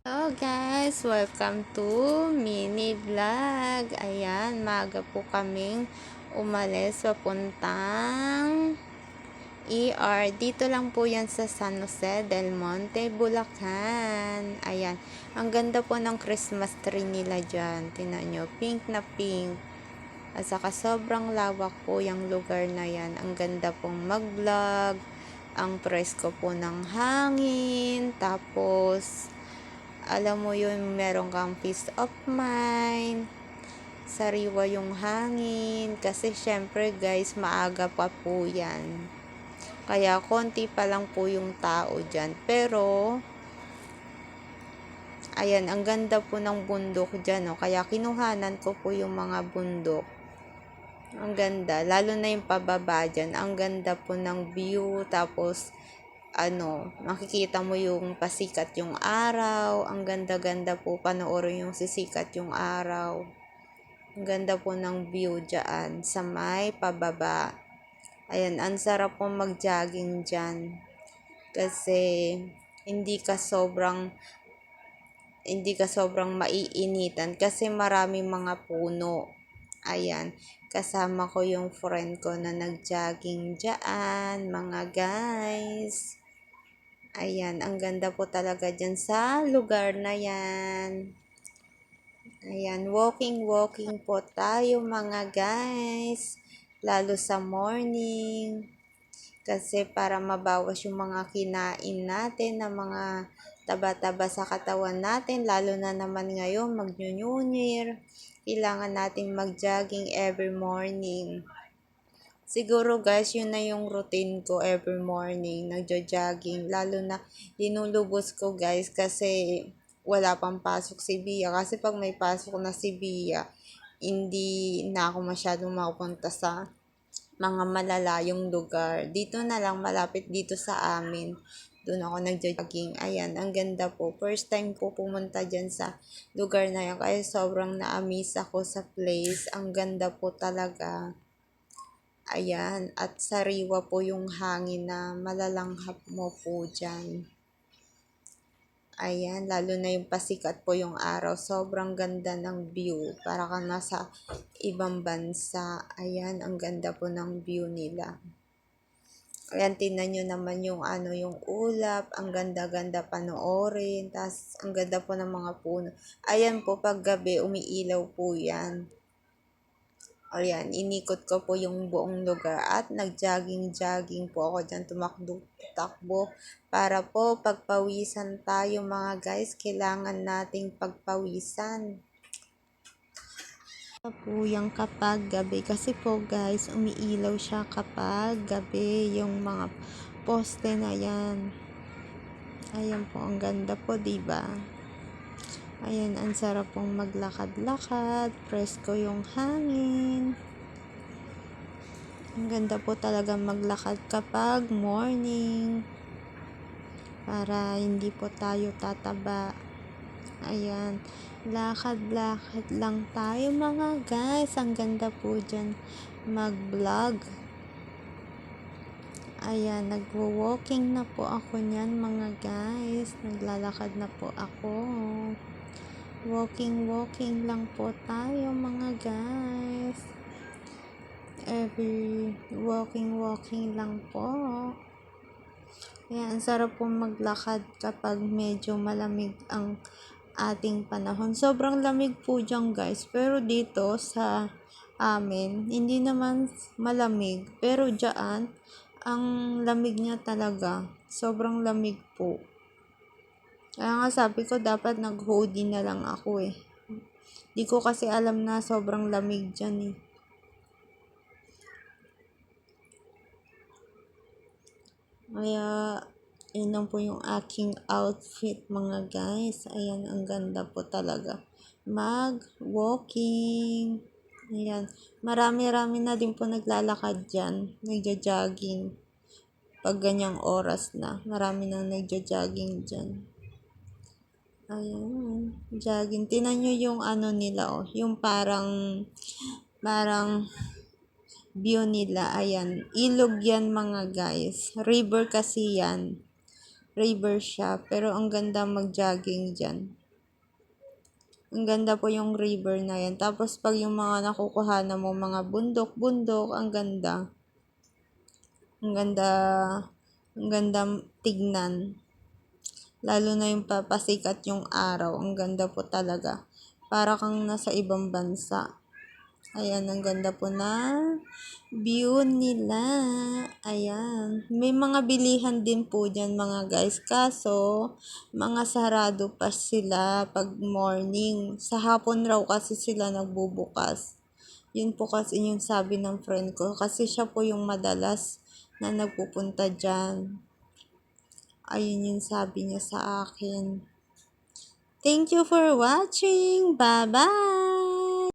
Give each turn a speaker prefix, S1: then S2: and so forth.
S1: Hello guys! Welcome to mini vlog. Ayan, maaga po kaming umalis papuntang ER. Dito lang po yan sa San Jose del Monte, Bulacan. Ayan, ang ganda po ng Christmas tree nila dyan. Tingnan nyo, pink na pink. At saka sobrang lawak po yung lugar na yan. Ang ganda pong mag-vlog. Ang presko po ng hangin. Tapos alam mo yun, meron kang peace of mind, sariwa yung hangin, kasi syempre guys, maaga pa po yan. Kaya konti pa lang po yung tao dyan. Pero, ayan, ang ganda po ng bundok dyan, no? Kaya kinuhanan ko po yung mga bundok. Ang ganda, lalo na yung pababa dyan. Ang ganda po ng view, tapos makikita mo yung pasikat yung araw. Ang ganda-ganda po panoorin yung sisikat yung araw. Ang ganda po ng view dyan sa may pababa. Ayan, ang sarap po mag-jogging dyan. Kasi hindi ka sobrang maiinitan kasi maraming mga puno. Ayan, kasama ko yung friend ko na nag-jogging dyan, mga guys. Ayan, ang ganda po talaga dyan sa lugar na yan. Ayan, walking po tayo mga guys. Lalo sa morning. Kasi para mabawas yung mga kinain natin na mga taba-taba sa katawan natin. Lalo na naman ngayon, mag-New Year. Kailangan natin mag-jogging every morning. Siguro guys, yun na yung routine ko every morning, nagjo-jogging. Lalo na linulubos ko guys kasi wala pang pasok si Bia. Kasi pag may pasok na si Bia, hindi na ako masyadong mapunta sa mga malalayong lugar. Dito na lang, malapit dito sa amin. Doon ako nagjo-jogging. Ayan, ang ganda po. First time ko pumunta dyan sa lugar na yan. Kaya sobrang na-amaze ako sa place. Ang ganda po talaga. Ayan, at sariwa po yung hangin na malalanghap mo po dyan. Ayan, lalo na yung pasikat po yung araw. Sobrang ganda ng view. Para ka nasa ibang bansa. Ayan, ang ganda po ng view nila. Ayan, tingnan nyo naman yung yung ulap. Ang ganda-ganda panoorin. Tas, ang ganda po ng mga puno. Ayan po, pag gabi, umiilaw po yan. Ayan, inikot ko po yung buong lugar at nag-jogging po ako dyan, tumakbo para po pagpawisan tayo mga guys, kailangan nating pagpawisan. Po yung kapag gabi kasi po guys, umiilaw siya kapag gabi yung mga poste na yan. Ayan po, ang ganda po, diba? Ayan, ang sarap pong maglakad-lakad, presko yung hangin. Ang ganda po talaga maglakad kapag morning para hindi po tayo tataba. Ayan, lakad-lakad lang tayo mga guys. Ang ganda po dyan mag-vlog. Ayan, nagwo-walking na po ako niyan mga guys. Naglalakad na po ako. Walking lang po tayo mga guys. Every walking lang po. Ayan, ang sarap po maglakad kapag medyo malamig ang ating panahon. Sobrang lamig po dyan guys. Pero dito sa amin, hindi naman malamig. Pero dyan, ang lamig niya talaga. Sobrang lamig po. Kaya nga sabi ko dapat nag-hoodie na lang ako eh. Di ko kasi alam na sobrang lamig dyan eh. Kaya, yun lang po yung aking outfit mga guys. Ayan, ang ganda po talaga. Mag-walking. Ayan. Marami-rami na din po naglalakad dyan. Nagja-jogging. Pag ganyang oras na. Marami na nagja-jogging dyan. Ayan. Jogging. Tinan nyo yung nila oh. Yung parang view nila. Ayan. Ilog yan mga guys. River kasi yan. river siya, pero ang ganda mag-jogging dyan. Ang ganda po yung river na yan. Tapos pag yung mga nakukuhanan mo, mga bundok-bundok, ang ganda. Ang ganda, ang ganda tignan. Lalo na yung papasikat yung araw. Ang ganda po talaga. Para kang nasa ibang bansa. Ayan, ang ganda po na view nila. Ayan. May mga bilihan din po dyan mga guys. Kaso, mga sarado pa sila pag morning. Sa hapon raw kasi sila nagbubukas. Yun po kasi yung sabi ng friend ko. Kasi siya po yung madalas na nagpupunta dyan. Ayun yung sabi niya sa akin. Thank you for watching. Bye-bye!